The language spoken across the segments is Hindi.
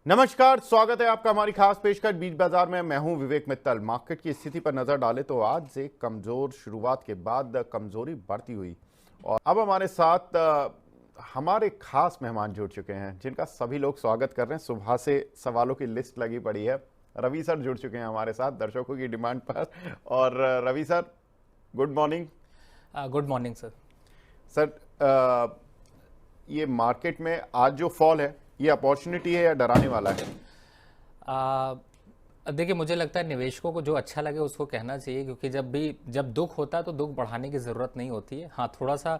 नमस्कार, स्वागत है आपका हमारी खास पेशकश बीच बाजार में। मैं हूं विवेक मित्तल। मार्केट की स्थिति पर नजर डालें तो आज से कमजोर शुरुआत के बाद कमजोरी बढ़ती हुई और अब हमारे साथ हमारे खास मेहमान जुड़ चुके हैं जिनका सभी लोग स्वागत कर रहे हैं। सुबह से सवालों की लिस्ट लगी पड़ी है। रवि सर जुड़ चुके हैं हमारे साथ दर्शकों की डिमांड पर। और Ravi sir, good morning. Good morning sir. Sir, ये मार्केट में आज जो फॉल है ये अपॉर्चुनिटी है या डराने वाला है? देखिए, मुझे लगता है निवेशकों को जो अच्छा लगे उसको कहना चाहिए, क्योंकि जब दुख होता है तो दुख बढ़ाने की ज़रूरत नहीं होती है। हाँ, थोड़ा सा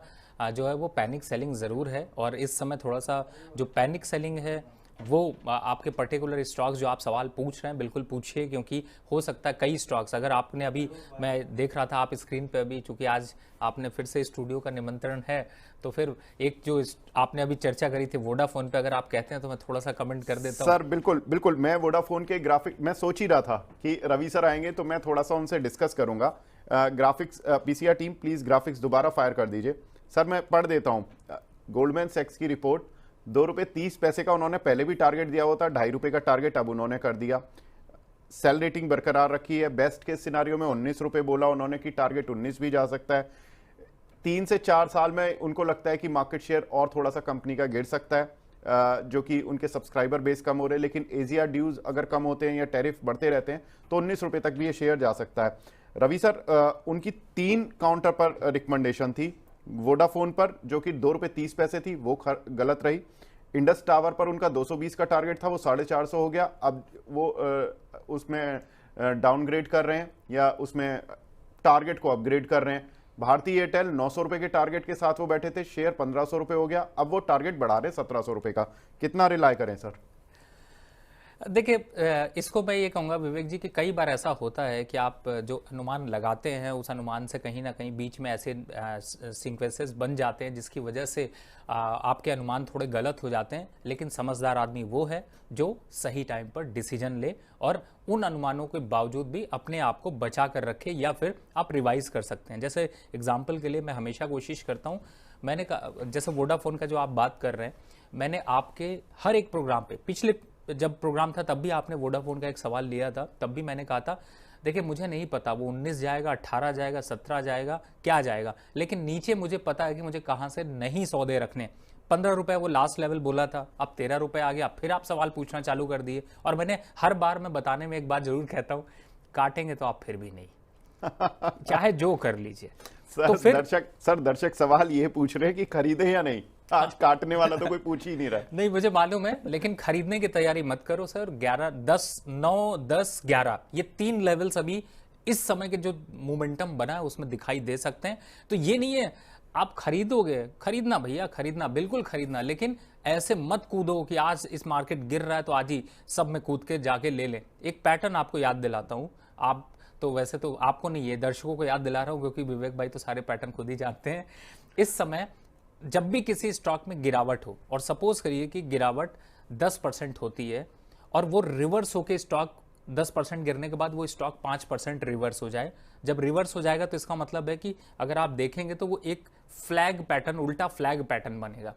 जो है वो पैनिक सेलिंग ज़रूर है, और इस समय थोड़ा सा जो पैनिक सेलिंग है वो आपके पर्टिकुलर स्टॉक्स जो आप सवाल पूछ रहे हैं बिल्कुल पूछिए, क्योंकि हो सकता है कई स्टॉक्स, अगर आपने अभी, मैं देख रहा था आप स्क्रीन पे अभी, चूंकि आज आपने फिर से स्टूडियो का निमंत्रण है, तो फिर एक जो आपने अभी चर्चा करी थी वोडाफोन पे, अगर आप कहते हैं तो मैं थोड़ा सा कमेंट कर देता हूं। सर बिल्कुल बिल्कुल, मैं वोडाफोन के ग्राफिक मैं सोच ही रहा था कि रवि सर आएंगे तो मैं थोड़ा सा उनसे डिस्कस करूंगा। Graphics, PCR team please graphics दोबारा फायर कर दीजिए। सर मैं पढ़ देता हूं गोल्डमैन सैक्स की रिपोर्ट। ₹2.30 का उन्होंने पहले भी टारगेट दिया हुआ था, ₹2.5 का टारगेट अब उन्होंने कर दिया। सेल रेटिंग बरकरार रखी है। बेस्ट के सिनारियो में ₹19 बोला उन्होंने कि टारगेट 19 भी जा सकता है। 3 से 4 साल में उनको लगता है कि मार्केट शेयर और थोड़ा सा कंपनी का गिर सकता है, जो कि उनके सब्सक्राइबर बेस कम हो रहे हैं। लेकिन एजिया ड्यूज अगर कम होते हैं या टैरिफ बढ़ते रहते हैं तो ₹19 तक भी ये शेयर जा सकता है। रवि सर, उनकी 3 काउंटर पर रिकमेंडेशन थी। वोडाफोन पर जो कि ₹2.30 थी वो गलत रही। इंडस टावर पर उनका 220 का टारगेट था, वो 450 हो गया। अब वो उसमें डाउनग्रेड कर रहे हैं या उसमें टारगेट को अपग्रेड कर रहे हैं। भारतीय एयरटेल ₹900 के टारगेट के साथ वो बैठे थे, शेयर ₹1500 हो गया। अब वो टारगेट बढ़ा रहे ₹1700 का। कितना रिलाय करें सर? देखिए, इसको मैं ये कहूँगा विवेक जी कि कई बार ऐसा होता है कि आप जो अनुमान लगाते हैं उस अनुमान से कहीं ना कहीं बीच में ऐसे सीक्वेंसेस बन जाते हैं जिसकी वजह से आपके अनुमान थोड़े गलत हो जाते हैं। लेकिन समझदार आदमी वो है जो सही टाइम पर डिसीजन ले और उन अनुमानों के बावजूद भी अपने आप को बचा कर रखे, या फिर आप रिवाइज कर सकते हैं। जैसे एग्जाम्पल के लिए मैं हमेशा कोशिश करता हूँ, मैंने कहा जैसे वोडाफोन का जो आप बात कर रहे हैं, मैंने आपके हर एक प्रोग्राम पे, पिछले जब प्रोग्राम था तब भी आपने वोडाफोन का एक सवाल लिया था, तब भी मैंने कहा था देखिए मुझे नहीं पता वो 19 जाएगा, 18 जाएगा, 17 जाएगा, क्या जाएगा, लेकिन नीचे मुझे पता है कि मुझे कहां से नहीं सौदे रखने। ₹15 वो लास्ट लेवल बोला था, अब ₹13 आ गया, फिर आप सवाल पूछना चालू कर दिए। और मैंने हर बार मैं बताने में एक बात जरूर कहता हूं, काटेंगे तो आप फिर भी नहीं, चाहे जो कर लीजिए। तो फिर दर्शक सवाल ये पूछ रहे हैं कि खरीदे या नहीं। आज काटने वाला तो कोई पूछ ही नहीं रहा। नहीं, मुझे मालूम है, लेकिन खरीदने की तैयारी मत करो सर। 11, 10, 9, 10, 11 ये 3 लेवल्स अभी इस समय के जो मोमेंटम बना है उसमें दिखाई दे सकते हैं। तो ये नहीं है आप खरीदोगे, खरीदना भैया, खरीदना, बिल्कुल खरीदना, लेकिन ऐसे मत कूदो कि आज इस मार्केट गिर रहा है तो आज ही सब में कूद के जाके ले लें। एक पैटर्न आपको याद दिलाता हूं, आप तो वैसे तो आपको नहीं, है दर्शकों को याद दिला रहा हूं, क्योंकि विवेक भाई तो सारे पैटर्न खुद ही जानते हैं। इस समय जब भी किसी स्टॉक में गिरावट हो, और सपोज करिए कि गिरावट 10% होती है और वो रिवर्स होके स्टॉक 10% गिरने के बाद वो स्टॉक 5% रिवर्स हो जाए, जब रिवर्स हो जाएगा तो इसका मतलब है कि अगर आप देखेंगे तो वो एक फ्लैग पैटर्न, उल्टा फ्लैग पैटर्न बनेगा।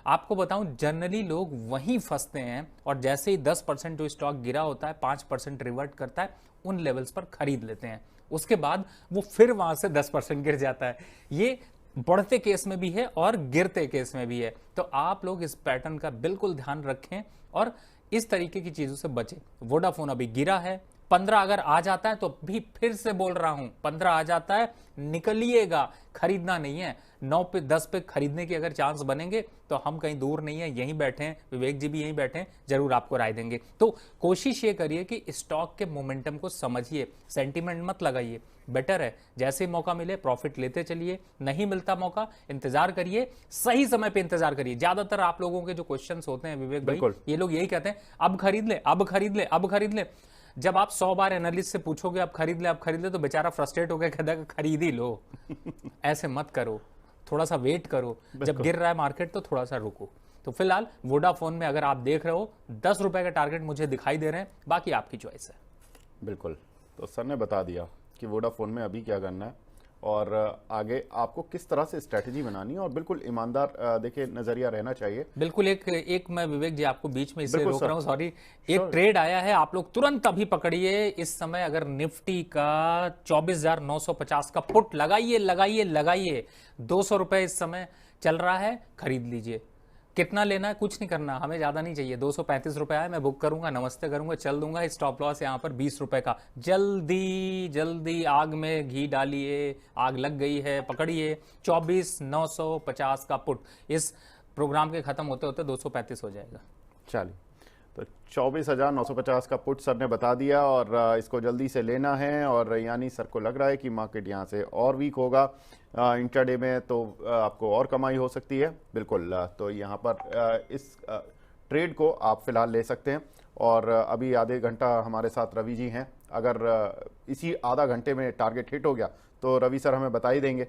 आपको बताऊं, जनरली लोग वहीं फंसते हैं और जैसे ही 10% जो स्टॉक गिरा होता है 5% रिवर्ट करता है, उन लेवल्स पर खरीद लेते हैं। उसके बाद वो फिर वहां से 10% गिर जाता है। ये बढ़ते केस में भी है और गिरते केस में भी है। तो आप लोग इस पैटर्न का बिल्कुल ध्यान रखें और इस तरीके की चीजों से बचें। वोडाफोन अभी गिरा है, 15 अगर आ जाता है तो भी फिर से बोल रहा हूं, 15 आ जाता है निकलिएगा, खरीदना नहीं है। 9 पे 10 पे खरीदने के अगर चांस बनेंगे तो हम कहीं दूर नहीं है, यहीं बैठे हैं, विवेक जी भी यहीं बैठे हैं, जरूर आपको राय देंगे। तो कोशिश ये करिए कि स्टॉक के मोमेंटम को समझिए, सेंटीमेंट मत लगाइए। बेटर है जैसे मौका मिले प्रॉफिट लेते चलिए, नहीं मिलता मौका इंतजार करिए, सही समय पे इंतजार करिए। ज्यादातर आप लोगों के जो क्वेश्चंस होते हैं विवेक भाई, ये लोग यही कहते हैं अब खरीद ले, अब खरीद ले, अब खरीद ले। जब आप 100 बार एनालिस्ट से पूछोगे अब खरीद ले, अब खरीद ले, तो बेचारा फ्रस्ट्रेट हो गया, कहता है खरीद ही लो। ऐसे मत करो, थोड़ा सा वेट करो, जब गिर रहा है मार्केट तो थोड़ा सा रुको। तो फिलहाल वोडाफोन में अगर आप देख रहे हो ₹10 का टारगेट मुझे दिखाई दे रहे हैं, बाकी आपकी चॉइस है। बिल्कुल, तो सर ने बता दिया कि वोडाफोन में अभी क्या करना है। और आगे आपको किस तरह से स्ट्रेटजी बनानी है और बिल्कुल ईमानदार देखिए नजरिया रहना चाहिए। बिल्कुल। एक मैं विवेक जी आपको बीच में इसलिए बिल्कुल रोक सर। रहा हूं, सॉरी। एक श्योर। ट्रेड आया है, आप लोग तुरंत अभी पकड़िए। इस समय अगर निफ्टी का 24,950 का पुट लगाइए लगाइए लगाइए, 200 रुपए इस समय चल रहा है, खरीद लीजिए। कितना लेना है, कुछ नहीं करना, हमें ज्यादा नहीं चाहिए। 235 रुपए आए, मैं बुक करूंगा, नमस्ते करूंगा, चल दूंगा। स्टॉप लॉस यहां पर 20 रुपए का। जल्दी जल्दी आग में घी डालिए, आग लग गई है, पकड़िए। 24,950 का पुट इस प्रोग्राम के खत्म होते होते 235 हो जाएगा। चलिए, तो 24,950 का पुट सर ने बता दिया और इसको जल्दी से लेना है। और यानी सर को लग रहा है कि मार्केट यहाँ से और वीक होगा इंट्राडे में, तो आपको और कमाई हो सकती है। बिल्कुल, तो यहाँ पर इस ट्रेड को आप फिलहाल ले सकते हैं। और अभी आधे घंटा हमारे साथ रवि जी हैं। अगर इसी आधा घंटे में टारगेट हिट हो गया तो रवि सर हमें बता ही देंगे।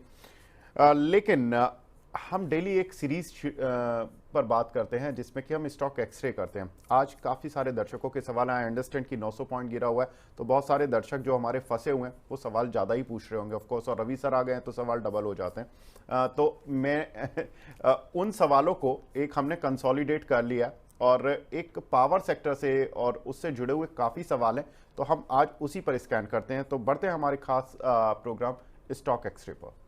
लेकिन हम डेली एक सीरीज पर बात करते हैं जिसमें कि हम स्टॉक एक्सरे करते हैं। आज काफ़ी सारे दर्शकों के सवाल आए। अंडरस्टैंड कि 900 पॉइंट गिरा हुआ है, तो बहुत सारे दर्शक जो हमारे फंसे हुए हैं वो सवाल ज़्यादा ही पूछ रहे होंगे ऑफ कोर्स, और रवि सर आ गए हैं तो सवाल डबल हो जाते हैं। तो मैं उन सवालों को एक हमने कंसोलिडेट कर लिया और एक पावर सेक्टर से और उससे जुड़े हुए काफ़ी सवाल हैं, तो हम आज उसी पर स्कैन करते हैं। तो बढ़ते हैं हमारे खास प्रोग्राम स्टॉक एक्सरे पर।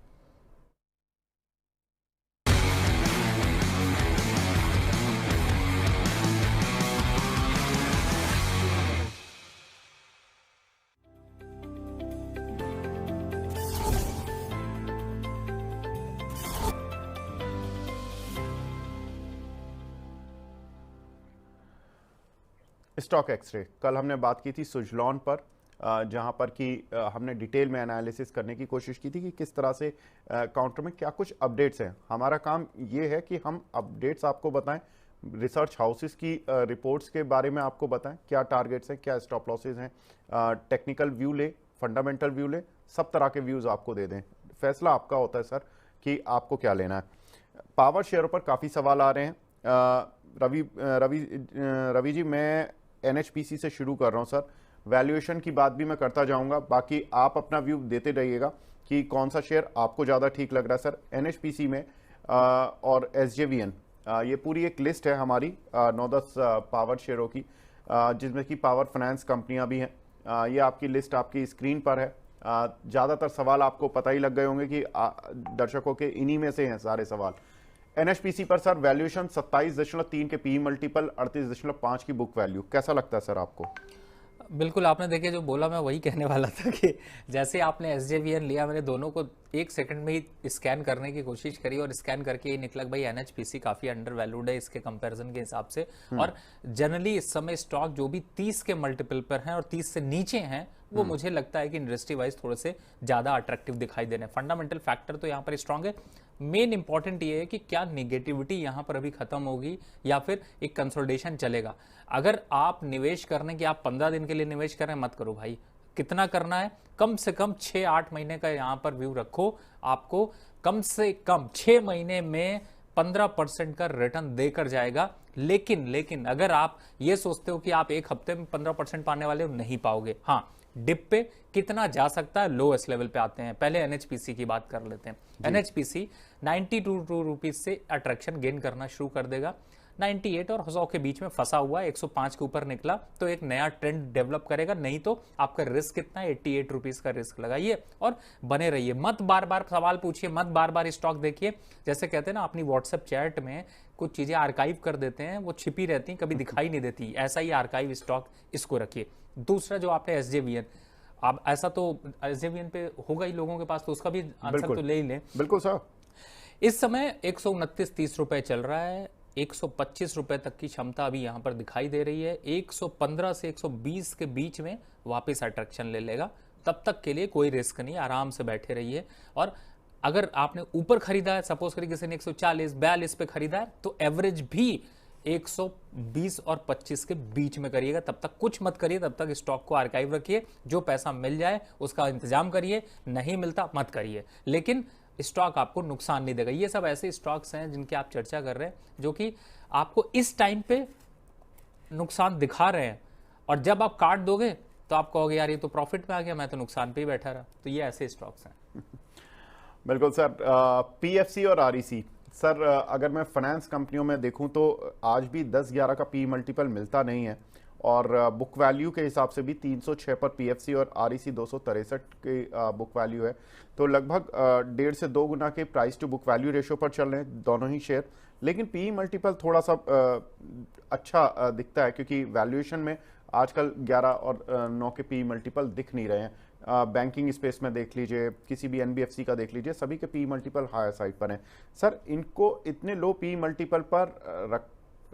स्टॉक एक्सरे, कल हमने बात की थी सुजलॉन पर, जहां पर कि हमने डिटेल में एनालिसिस करने की कोशिश की थी कि किस तरह से काउंटर में क्या कुछ अपडेट्स हैं। हमारा काम ये है कि हम अपडेट्स आपको बताएं, रिसर्च हाउसेस की रिपोर्ट्स के बारे में आपको बताएं, क्या टारगेट्स हैं, क्या स्टॉप लॉसेज हैं, टेक्निकल व्यू ले, फंडामेंटल व्यू ले, सब तरह के व्यूज़ आपको दे दें। फैसला आपका होता है सर कि आपको क्या लेना है। पावर शेयरों पर काफ़ी सवाल आ रहे हैं। रवि जी, मैं NHPC से शुरू कर रहा हूं सर। वैल्यूएशन की बात भी मैं करता जाऊंगा, बाकी आप अपना व्यू देते रहिएगा कि कौन सा शेयर आपको ज़्यादा ठीक लग रहा है सर। NHPC में और SJVN, ये पूरी एक लिस्ट है हमारी 9-10 पावर शेयरों की, जिसमें कि पावर फाइनेंस कंपनियां भी हैं। ये आपकी लिस्ट आपकी स्क्रीन पर है। ज़्यादातर सवाल आपको पता ही लग गए होंगे कि दर्शकों के इन्हीं में से हैं सारे सवाल। NHPC पर सर वैल्यूएशन 27.3 के पी मल्टीपल, 38.5 की बुक वैल्यू, कैसा लगता है सर आपको? बिल्कुल, आपने देखिए जो बोला मैं वही कहने वाला था कि जैसे आपने SJVN लिया, मैंने दोनों को एक सेकंड में ही स्कैन करने की कोशिश करी और स्कैन करके ये निकला भाई NHPC काफी अंडर वैल्यूड है इसके कंपैरिजन के हिसाब से। और जनरली इस समय स्टॉक जो भी 30 के मल्टीपल पर हैं और 30 से नीचे हैं, वो मुझे लगता है कि इंडस्ट्री वाइज थोड़े से ज्यादा अट्रैक्टिव दिखाई दे रहे हैं। फंडामेंटल फैक्टर तो यहाँ पर स्ट्रांग है। मेन इंपॉर्टेंट ये है कि क्या निगेटिविटी यहां पर अभी खत्म होगी या फिर एक कंसोलिडेशन चलेगा। अगर आप निवेश करने की, आप 15 दिन के लिए निवेश करें, मत करो भाई। कितना करना है, कम से कम 6-8 महीने का यहां पर व्यू रखो। आपको कम से कम 6 महीने में 15% का रिटर्न देकर जाएगा। लेकिन अगर आप ये सोचते हो कि आप एक हफ्ते में 15% पाने वाले हो, नहीं पाओगे। हाँ, डिप पे कितना जा सकता है, लोएस्ट लेवल पे आते हैं। पहले NHPC की बात कर लेते हैं। NHPC 92 रुपीज से अट्रैक्शन गेन करना शुरू कर देगा। 98 और 100 के बीच में फंसा हुआ है, 105 के ऊपर निकला तो एक नया ट्रेंड डेवलप करेगा। नहीं तो आपका रिस्क कितना है, 88 रुपीज का रिस्क लगाइए और बने rहिए। मत बार बार सवाल पूछिए, मत बार बार स्टॉक देखिए। जैसे कहते हैं ना, अपनी व्हाट्सएप चैट में कुछ चीजें आर्काइव कर देते हैं, वो छिपी रहती हैं, कभी दिखाई नहीं देती। ऐसा ही आर्काइव स्टॉक इसको रखिए। दूसरा जो आपने SJVN, आप ऐसा तो SJVN पे होगा ही लोगों के पास, तो उसका भी आंसर तो ले ही लें। बिल्कुल सर। इस समय 129-30 रुपए चल रहा है। 125 रुपए तक की क्षमता अभी यहां पर दिखाई दे रही है। 115 से 120 के बीच में वापस अट्रैक्शन ले लेगा। तब तक के लिए कोई रिस्क नहीं, आराम से बैठे रहिए। और अगर आपने ऊपर खरीदा है, सपोज करिए किसी ने 140-42 पे खरीदा है, तो एवरेज भी 120 और 25 के बीच में करिएगा। तब तक कुछ मत करिए, तब तक स्टॉक को आर्काइव रखिए। जो पैसा मिल जाए उसका इंतजाम करिए, नहीं मिलता मत करिए। लेकिन स्टॉक आपको नुकसान नहीं देगा। ये सब ऐसे स्टॉक्स हैं जिनकी आप चर्चा कर रहे हैं, जो कि आपको इस टाइम पे नुकसान दिखा रहे हैं, और जब आप काट दोगे तो आप कहोगे यार ये तो प्रॉफिट में आ गया, मैं तो नुकसान पे ही बैठा रहा। तो ये ऐसे स्टॉक्स हैं। बिल्कुल सर। पीएफसी और आरईसी सर, अगर मैं फाइनेंस कंपनियों में देखूं तो आज भी 10-11 का पी मल्टीपल मिलता नहीं है, और बुक वैल्यू के हिसाब से भी 306 पर पीएफसी और आरईसी 263 की बुक वैल्यू है। तो लगभग 1.5 से 2 गुना के price to book value ratio पर चल रहे हैं दोनों ही शेयर। लेकिन पी मल्टीपल थोड़ा सा अच्छा दिखता है, क्योंकि वैल्यूएशन में आजकल 11 और 9 के पी मल्टीपल दिख नहीं रहे हैं। बैंकिंग स्पेस में देख लीजिए, किसी भी एनबीएफसी का देख लीजिए, सभी के पी मल्टीपल हायर साइड पर हैं। सर, इनको इतने लो पी मल्टीपल पर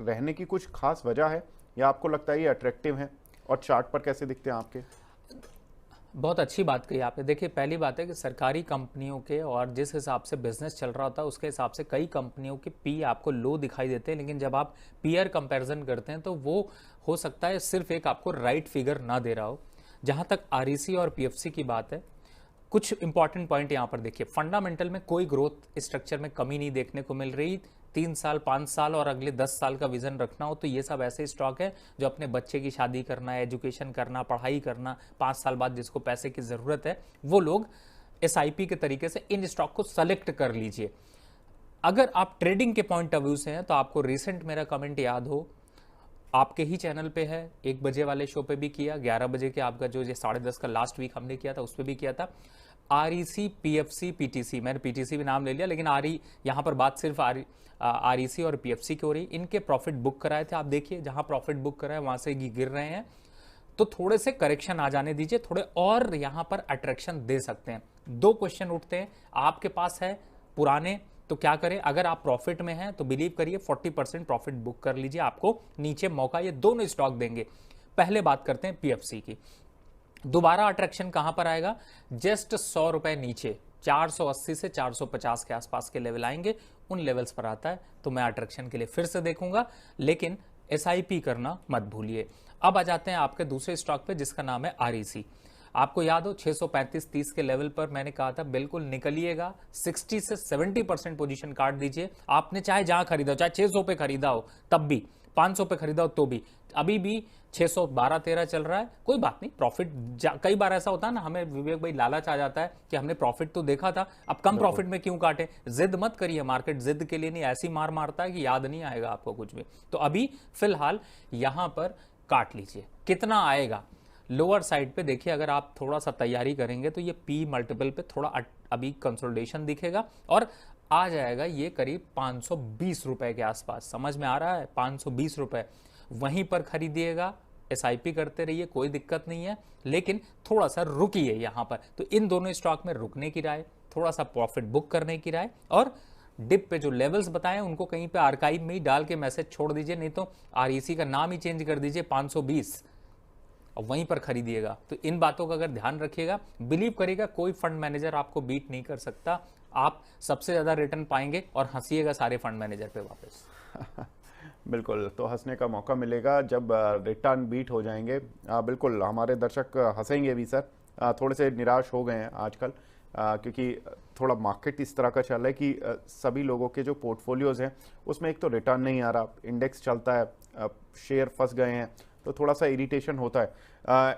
रहने की कुछ खास वजह है, या आपको लगता है ये अट्रैक्टिव है? और चार्ट पर कैसे दिखते हैं आपके? बहुत अच्छी बात कही आपने। देखिए, पहली बात है कि सरकारी कंपनियों के और जिस हिसाब से बिजनेस चल रहा होता है उसके हिसाब से कई कंपनियों के पी आपको लो दिखाई देते हैं, लेकिन जब आप पीयर कंपैरिजन करते हैं तो वो हो सकता है सिर्फ एक आपको राइट फिगर ना दे रहा हो। जहां तक आरईसी और पीएफसी की बात है, कुछ इंपॉर्टेंट पॉइंट यहां पर देखिए। फंडामेंटल में कोई ग्रोथ स्ट्रक्चर में कमी नहीं देखने को मिल रही। 3 साल 5 साल और अगले 10 साल का विजन रखना हो तो ये सब ऐसे स्टॉक है जो अपने बच्चे की शादी करना है, एजुकेशन करना, पढ़ाई करना, 5 साल बाद जिसको पैसे की जरूरत है, वो लोग एसआईपी के तरीके से इन स्टॉक को सेलेक्ट कर लीजिए। अगर आप ट्रेडिंग के पॉइंट ऑफ व्यू से हैं तो आपको रिसेंट मेरा कमेंट याद हो, आपके ही चैनल पे है, 1 बजे वाले शो पे भी किया, 11 बजे के आपका जो 10:30 का लास्ट वीक हमने किया था उस पर भी किया था। आरईसी, पीएफसी, पीटीसी, मैंने पीटीसी भी नाम ले लिया, लेकिन यहां पर बात सिर्फ आरईसी और पीएफसी की हो रही। इनके प्रॉफिट बुक कराए थे, आप देखिए जहां प्रॉफिट बुक कराए वहां से गिर रहे हैं, तो थोड़े से करेक्शन आ जाने दीजिए, थोड़े और यहां पर अट्रैक्शन दे सकते हैं। 2 क्वेश्चन उठते हैं, आपके पास है पुराने तो क्या करें? अगर आप प्रॉफिट में हैं तो बिलीव करिए 40% प्रॉफिट बुक कर लीजिए, आपको नीचे मौका ये दोनों स्टॉक देंगे। पहले बात करते हैं पीएफसी की। दोबारा अट्रैक्शन कहां पर आएगा? जस्ट 100 रुपए नीचे, 480 से 450 के आसपास के लेवल आएंगे, उन लेवल्स पर आता है तो मैं अट्रैक्शन के लिए फिर से देखूंगा, लेकिन एसआईपी करना मत भूलिए। अब आ जाते हैं आपके दूसरे स्टॉक पे जिसका नाम है आरईसी। आपको याद हो 635-30 के लेवल पर मैंने कहा था बिल्कुल निकलिएगा, 60 से 70% पोजीशन काट दीजिए। आपने चाहे जहां खरीदा हो, चाहे 600 पे खरीदा हो तब भी, 500 पे खरीदा हो तो भी, अभी भी 612-13 चल रहा है, कोई बात नहीं, प्रॉफिट कई बार ऐसा होता है ना, हमें विवेक भाई लालच आ जाता है कि हमने प्रॉफिट तो देखा था, अब कम प्रॉफिट में क्यों काटे? जिद मत करिए, मार्केट जिद के लिए नहीं, ऐसी मार मारता है कि याद नहीं आएगा आपको कुछ भी। तो अभी फिलहाल यहां पर काट लीजिए। कितना आएगा? लोअर साइड पे देखिए, अगर आप थोड़ा सा तैयारी करेंगे तो ये पी मल्टीपल पे थोड़ा अभी कंसोलिडेशन दिखेगा और आ जाएगा ये करीब 520 रुपए के आसपास। समझ में आ रहा है? 520 रुपए वहीं पर खरीदिएगा, एसआईपी करते रहिए, कोई दिक्कत नहीं है, लेकिन थोड़ा सा रुकिए यहां पर। तो इन दोनों स्टॉक में रुकने की राय, थोड़ा सा प्रॉफिट बुक करने की राय, और डिप पे जो लेवल्स बताएं उनको कहीं पे आर्काइव में ही डाल के मैसेज छोड़ दीजिए, नहीं तो आरईसी का नाम ही चेंज कर दीजिए 520 और वहीं पर खरीदिएगा। तो इन बातों का अगर ध्यान रखिएगा, बिलीव करिएगा कोई फंड मैनेजर आपको बीट नहीं कर सकता, आप सबसे ज्यादा रिटर्न पाएंगे और हंसीएगा सारे फंड मैनेजर पे वापस। बिल्कुल, तो हंसने का मौका मिलेगा जब रिटर्न बीट हो जाएंगे। बिल्कुल, हमारे दर्शक हंसेंगे भी सर। थोड़े से निराश हो गए हैं आजकल, क्योंकि थोड़ा मार्केट इस तरह का चल रहा है कि सभी लोगों के जो पोर्टफोलियोज हैं उसमें एक तो रिटर्न नहीं आ रहा, इंडेक्स चलता है, शेयर फंस गए हैं, तो थोड़ा सा इरिटेशन होता है।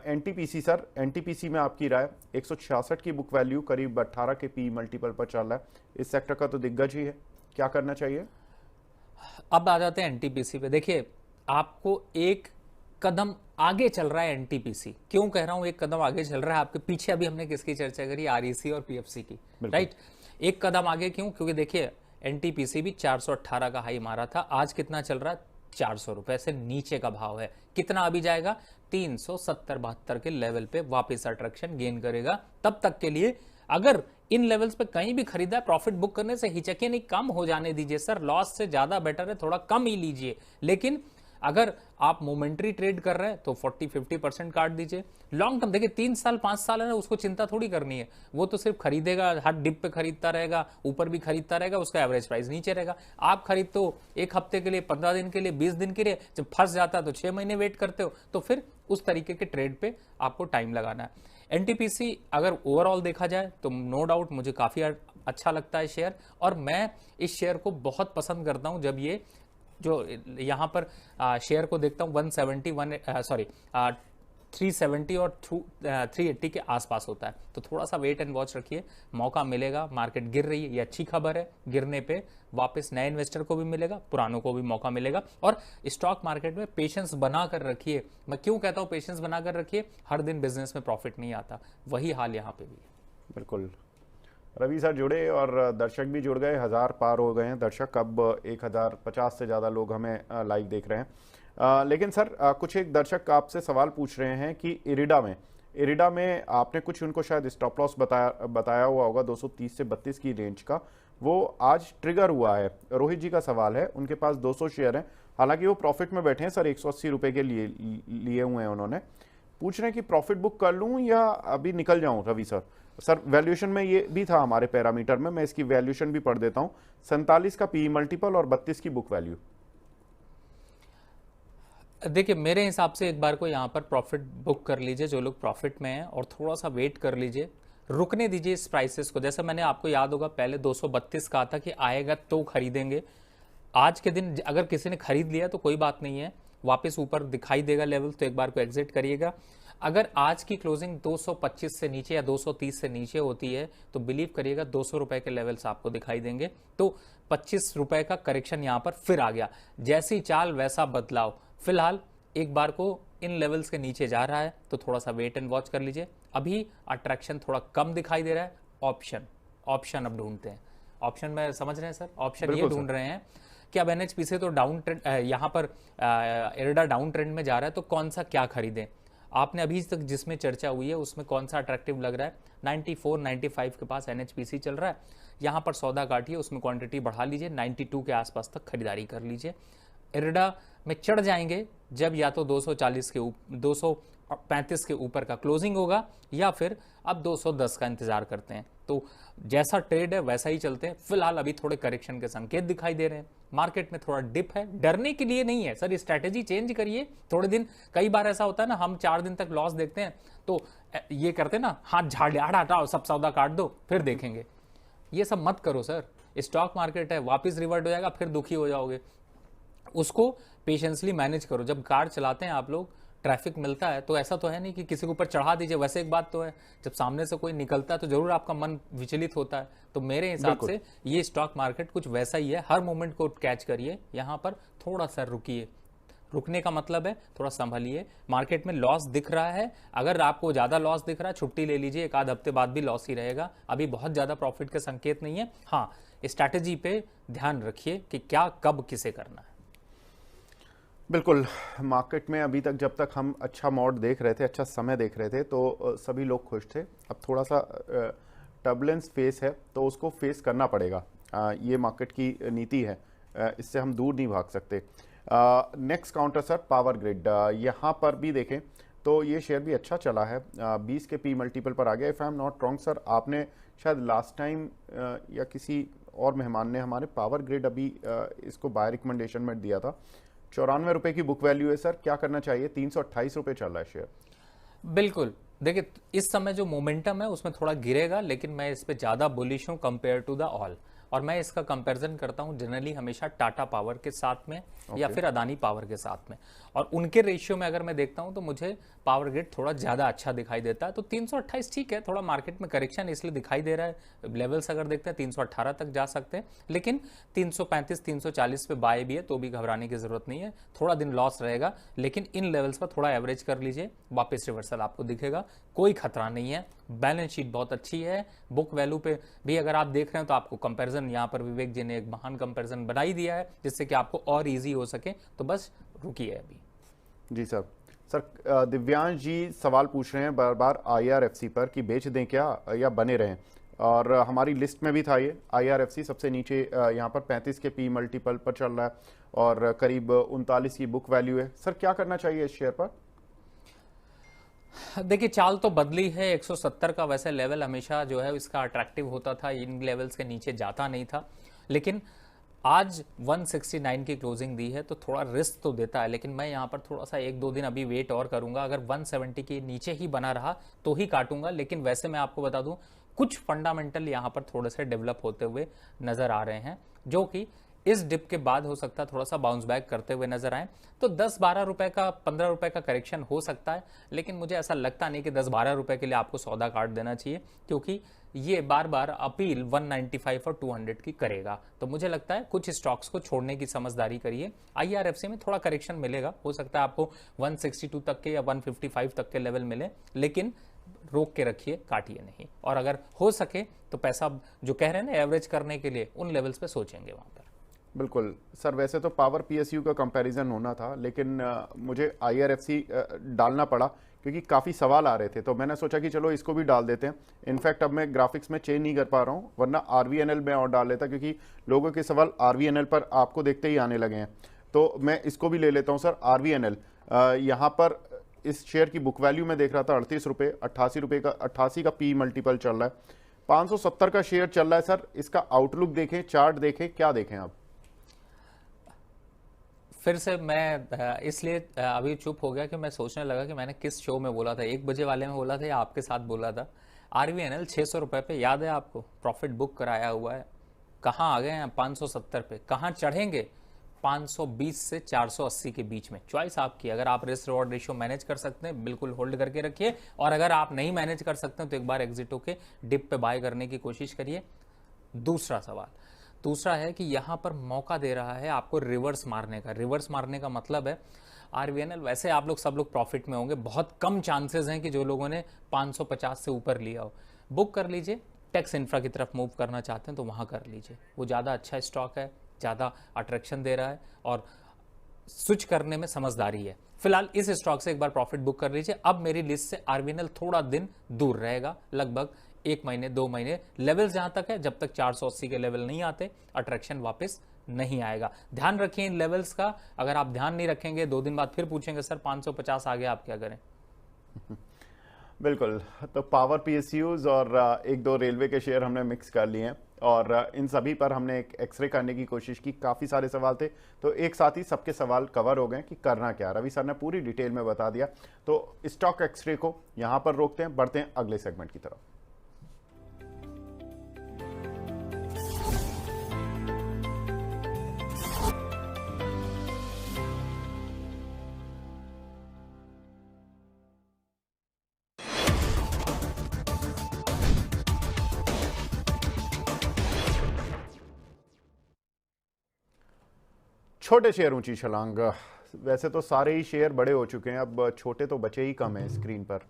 एनटीपीसी सर, एनटीपीसी में आपकी राय? 166 की बुक वैल्यू, करीब 18 के पी मल्टीपल पर चल रहा है, इस सेक्टर का तो दिग्गज ही है, क्या करना चाहिए? अब आ जाते हैं एनटीपीसी पे। देखिए, आपको एक कदम आगे चल रहा है एनटीपीसी। क्यों कह रहा हूं एक कदम आगे चल रहा है? आपके पीछे अभी हमने किसकी चर्चा करी? आरईसी और पीएफसी की, राइट? एक कदम आगे क्यों? क्योंकि देखिए एनटीपीसी भी 418 का हाई मारा था, आज कितना चल रहा है? 400 रुपए से नीचे का भाव है। कितना अभी जाएगा? 370-72 के लेवल पे वापस अट्रैक्शन गेन करेगा। तब तक के लिए अगर इन लेवल्स पे कहीं भी खरीदा है, प्रॉफिट बुक करने से हिचके नहीं, कम हो जाने दीजिए सर। लॉस से ज्यादा बेटर है थोड़ा कम ही लीजिए, लेकिन अगर आप मोमेंट्री ट्रेड कर रहे हैं तो 40-50% काट दीजिए। लॉन्ग टर्म देखिए, 3 साल 5 साल है ना, उसको चिंता थोड़ी करनी है, वो तो सिर्फ खरीदेगा, हर डिप पे खरीदता रहेगा, ऊपर भी खरीदता रहेगा, उसका एवरेज प्राइस नीचे रहेगा। आप खरीदते हो 1 हफ्ते के लिए, 15 दिन के लिए, 20 दिन के लिए, जब फंस जाता है तो 6 महीने वेट करते हो, तो फिर उस तरीके के ट्रेड पे आपको टाइम लगाना है। एनटीपीसी अगर ओवरऑल देखा जाए तो नो डाउट मुझे काफी अच्छा लगता है शेयर, और मैं इस शेयर को बहुत पसंद करता हूं जब ये जो यहां पर शेयर को देखता हूं 171 370 और 380 के आसपास होता है। तो थोड़ा सा वेट एंड वॉच रखिए, मौका मिलेगा। मार्केट गिर रही है, ये अच्छी खबर है। गिरने पे वापस नए इन्वेस्टर को भी मिलेगा, पुरानों को भी मौका मिलेगा। और स्टॉक मार्केट में पेशेंस बना कर रखिए। मैं क्यों कहता हूं पेशेंस बना कर रखिए? हर दिन बिजनेस में प्रॉफिट नहीं आता, वही हाल यहाँ पे भी है। बिल्कुल। रवि सर जुड़े और दर्शक भी जुड़ गए, 1000 पार हो गए हैं दर्शक। अब 1050 से ज़्यादा लोग हमें लाइव देख रहे हैं। लेकिन सर कुछ एक दर्शक आपसे सवाल पूछ रहे हैं कि इरिडा में आपने कुछ उनको शायद स्टॉप लॉस बताया हुआ होगा 230 से 32 की रेंज का, वो आज ट्रिगर हुआ है। रोहित जी का सवाल है, उनके पास 200 शेयर हैं, हालांकि वो प्रॉफिट में बैठे हैं सर, 180 रुपये के लिए हुए हैं उन्होंने। पूछ रहे हैं कि प्रॉफिट बुक कर लूँ या अभी निकल जाऊँ रवि सर? सर वैल्यूएशन में ये भी था हमारे पैरामीटर में, मैं इसकी वैल्यूएशन भी पढ़ देता हूं। 47 का पी मल्टीपल और 32 की बुक वैल्यू। देखिए मेरे हिसाब से एक बार को यहाँ पर प्रॉफिट बुक कर लीजिए जो लोग प्रॉफिट में हैं, और थोड़ा सा वेट कर लीजिए, रुकने दीजिए इस प्राइसेस को। जैसे मैंने आपको याद होगा पहले 232 कहा था कि आएगा तो खरीदेंगे। आज के दिन अगर किसी ने खरीद लिया तो कोई बात नहीं है, वापस ऊपर दिखाई देगा लेवल, तो एक बार को एग्जिट करिएगा। अगर आज की क्लोजिंग 225 से नीचे या 230 से नीचे होती है तो बिलीव करिएगा 200 रुपए के लेवल्स आपको दिखाई देंगे। तो 25 रुपए का करेक्शन यहां पर फिर आ गया, जैसी चाल वैसा बदलाव। फिलहाल एक बार को इन लेवल्स के नीचे जा रहा है तो थोड़ा सा वेट एंड वॉच कर लीजिए। अभी अट्रैक्शन थोड़ा कम दिखाई दे रहा है। ऑप्शन अब ढूंढते हैं। ऑप्शन में समझ रहे हैं सर, ऑप्शन ये ढूंढ रहे हैं कि अब एनएचपीसी तो डाउन ट्रेंड, यहाँ पर इरिडा डाउन ट्रेंड में जा रहा है, तो कौन सा क्या खरीदें। आपने अभी तक जिसमें चर्चा हुई है उसमें कौन सा अट्रैक्टिव लग रहा है? 94, 95 के पास एनएचपीसी चल रहा है, यहाँ पर सौदा काटिए, उसमें क्वांटिटी बढ़ा लीजिए, 92 के आसपास तक खरीदारी कर लीजिए। इरिडा में चढ़ जाएंगे जब या तो 240 के 235 के ऊपर का क्लोजिंग होगा, या फिर अब 210 का इंतजार करते हैं। तो जैसा ट्रेड है वैसा ही चलते हैं। फिलहाल अभी थोड़े करेक्शन के संकेत दिखाई दे रहे हैं, मार्केट में थोड़ा डिप है, डरने के लिए नहीं है सर। स्ट्रैटेजी चेंज करिए थोड़े दिन। कई बार ऐसा होता है ना, हम 4 दिन तक लॉस देखते हैं तो ये करते हैं ना, हाथ झाड़ हटाओ, सब सौदा काट दो फिर देखेंगे। ये सब मत करो सर, स्टॉक मार्केट है, वापिस रिवर्ट हो जाएगा, फिर दुखी हो जाओगे। उसको पेशेंसली मैनेज करो। जब कार चलाते हैं आप लोग, ट्रैफिक मिलता है तो ऐसा तो है नहीं कि किसी के ऊपर चढ़ा दीजिए। वैसे एक बात तो है, जब सामने से कोई निकलता है तो जरूर आपका मन विचलित होता है। तो मेरे हिसाब से ये स्टॉक मार्केट कुछ वैसा ही है, हर मोमेंट को कैच करिए। यहाँ पर थोड़ा सा रुकिए, रुकने का मतलब है थोड़ा संभलिए। मार्केट में लॉस दिख रहा है, अगर आपको ज्यादा लॉस दिख रहा है छुट्टी ले लीजिए, एक आध हफ्ते बाद भी लॉस ही रहेगा। अभी बहुत ज्यादा प्रॉफिट के संकेत नहीं है। हाँ, स्ट्रैटेजी पे ध्यान रखिए कि क्या कब किसे करना है। बिल्कुल। मार्केट में अभी तक जब तक हम अच्छा मोड देख रहे थे, अच्छा समय देख रहे थे, तो सभी लोग खुश थे। अब थोड़ा सा टर्बुलेंस फेस है तो उसको फेस करना पड़ेगा। ये मार्केट की नीति है, इससे हम दूर नहीं भाग सकते। Next counter sir power grid, यहाँ पर भी देखें तो ये शेयर भी अच्छा चला है, 20 के पी मल्टीपल पर आ गया। If I am not wrong sir, आपने शायद लास्ट टाइम या किसी और मेहमान ने हमारे पावर ग्रिड अभी इसको बाय रिकमेंडेशन में दिया था। 94 रुपए की बुक वैल्यू है सर, क्या करना चाहिए? 328 रुपए चल रहा है शेयर। बिल्कुल, देखिए इस समय जो मोमेंटम है उसमें थोड़ा गिरेगा, लेकिन मैं इस पे ज्यादा बुलिश हूं कंपेयर टू द ऑल। और मैं इसका कंपैरिजन करता हूं जनरली हमेशा टाटा पावर के साथ में या फिर अदानी पावर के साथ में, और उनके रेशियो में अगर मैं देखता हूं तो मुझे पावर ग्रिड थोड़ा ज्यादा अच्छा दिखाई देता है। तो 328 ठीक है, थोड़ा मार्केट में करेक्शन इसलिए दिखाई दे रहा है। लेवल्स अगर देखते हैं 318 तक जा सकते हैं, लेकिन 335 340 पे बाय भी है तो भी घबराने की जरूरत नहीं है। थोड़ा दिन लॉस रहेगा, लेकिन इन लेवल्स पर थोड़ा एवरेज कर लीजिए, वापस रिवर्सल आपको दिखेगा, कोई खतरा नहीं है। बैलेंस शीट बहुत अच्छी है, बुक वैल्यू पे भी अगर आप देख रहे हैं तो आपको कंपैरिजन यहाँ पर विवेक जी ने एक महान कंपैरिजन बनाई दिया है जिससे कि आपको और इजी हो सके। तो बस रुकिए अभी। जी सर। सर दिव्यांश जी सवाल पूछ रहे हैं बार बार IRFC पर कि बेच दें क्या या बने रहें, और हमारी लिस्ट में भी था ये IRFC सबसे नीचे यहाँ पर 35 के पी मल्टीपल पर चल रहा है और करीब 39 की बुक वैल्यू है। सर क्या करना चाहिए इस शेयर पर? देखिए चाल तो बदली है, 170 का वैसे लेवल हमेशा जो है इसका अट्रैक्टिव होता था, इन लेवल्स के नीचे जाता नहीं था, लेकिन आज 169 की क्लोजिंग दी है तो थोड़ा रिस्क तो देता है। लेकिन मैं यहाँ पर थोड़ा सा 1-2 दिन अभी वेट और करूंगा। अगर 170 के नीचे ही बना रहा तो ही काटूंगा। लेकिन वैसे मैं आपको बता दूं कुछ फंडामेंटल यहाँ पर थोड़े से डेवलप होते हुए नजर आ रहे हैं, जो कि इस डिप के बाद हो सकता है थोड़ा सा बाउंस बैक करते हुए नजर आए। तो 10-12 रुपए का 15 रुपए का करेक्शन हो सकता है, लेकिन मुझे ऐसा लगता नहीं कि 10-12 रुपए के लिए आपको सौदा काट देना चाहिए, क्योंकि ये बार बार अपील 195 और 200 की करेगा। तो मुझे लगता है कुछ स्टॉक्स को छोड़ने की समझदारी करिए। IRFC में थोड़ा करेक्शन मिलेगा, हो सकता है आपको 162 तक के या 155 तक के लेवल मिले, लेकिन रोक के रखिए, काटिए नहीं। और अगर हो सके तो पैसा जो कह रहे हैं ना एवरेज करने के लिए, उन लेवल्स पे सोचेंगे वहां पर। बिल्कुल सर, वैसे तो पावर PSU का कंपैरिजन होना था, लेकिन मुझे IRFC डालना पड़ा क्योंकि काफ़ी सवाल आ रहे थे, तो मैंने सोचा कि चलो इसको भी डाल देते हैं। इनफैक्ट अब मैं ग्राफिक्स में चेंज नहीं कर पा रहा हूँ, वरना RVNL में और डाल लेता, क्योंकि लोगों के सवाल RVNL पर आपको देखते ही आने लगे हैं। तो मैं इसको भी ले लेता हूँ सर, RVNL। यहाँ पर इस शेयर की बुक वैल्यू में देख रहा था 38 रुपये, 88 रुपये का 88 का P मल्टीपल चल रहा है, 570 का शेयर चल रहा है सर। इसका आउटलुक देखें, चार्ट देखें, क्या देखें आप? फिर से मैं इसलिए अभी चुप हो गया कि मैं सोचने लगा कि मैंने किस शो में बोला था, 1 बजे वाले में बोला था या आपके साथ बोला था। RVNL 600 रुपए पे, याद है आपको, प्रॉफिट बुक कराया हुआ है। कहाँ आ गए हैं? 570 पे। कहाँ चढ़ेंगे? 520 से 480 के बीच में। चॉइस आपकी, अगर आप रिस्क रिवॉर्ड रेशियो मैनेज कर सकते हैं बिल्कुल होल्ड करके रखिए, और अगर आप नहीं मैनेज कर सकते हैं तो एक बार एग्जिट होके डिप पे बाय करने की कोशिश करिए। दूसरा है कि यहां पर मौका दे रहा है आपको रिवर्स मारने का। रिवर्स मारने का मतलब है RVNL, वैसे आप लोग सब लोग प्रॉफिट में होंगे, बहुत कम चांसेस हैं कि जो लोगों ने 550 से ऊपर लिया हो। बुक कर लीजिए, टेक्स इंफ्रा की तरफ मूव करना चाहते हैं तो वहां कर लीजिए, वो ज़्यादा अच्छा स्टॉक है, ज़्यादा अट्रैक्शन दे रहा है और स्विच करने में समझदारी है। फिलहाल इस स्टॉक से एक बार प्रॉफिट बुक कर लीजिए। अब मेरी लिस्ट से RVNL थोड़ा दिन दूर रहेगा, लगभग 1 महीने 2 महीने। लेवल जहां तक है, जब तक 480 के लेवल नहीं आते अट्रैक्शन वापस नहीं आएगा। ध्यान रखिए इन लेवल्स का, अगर आप ध्यान नहीं रखेंगे 2 दिन बाद फिर पूछेंगे सर 550 आ गया, आप क्या करें। बिल्कुल, तो पावर PSUs और 1-2 रेलवे के शेयर हमने मिक्स कर लिए हैं, और इन सभी पर हमने एक एक्सरे करने की कोशिश की। काफ़ी सारे सवाल थे, तो एक साथ ही सबके सवाल कवर हो गए कि करना क्या। रवि सर ने पूरी डिटेल में बता दिया। तो स्टॉक एक्सरे को यहाँ पर रोकते हैं, बढ़ते हैं अगले सेगमेंट की तरफ। छोटे शेयर ऊंची छलांग। वैसे तो सारे ही शेयर बड़े हो चुके हैं, अब छोटे तो बचे ही कम हैं स्क्रीन पर,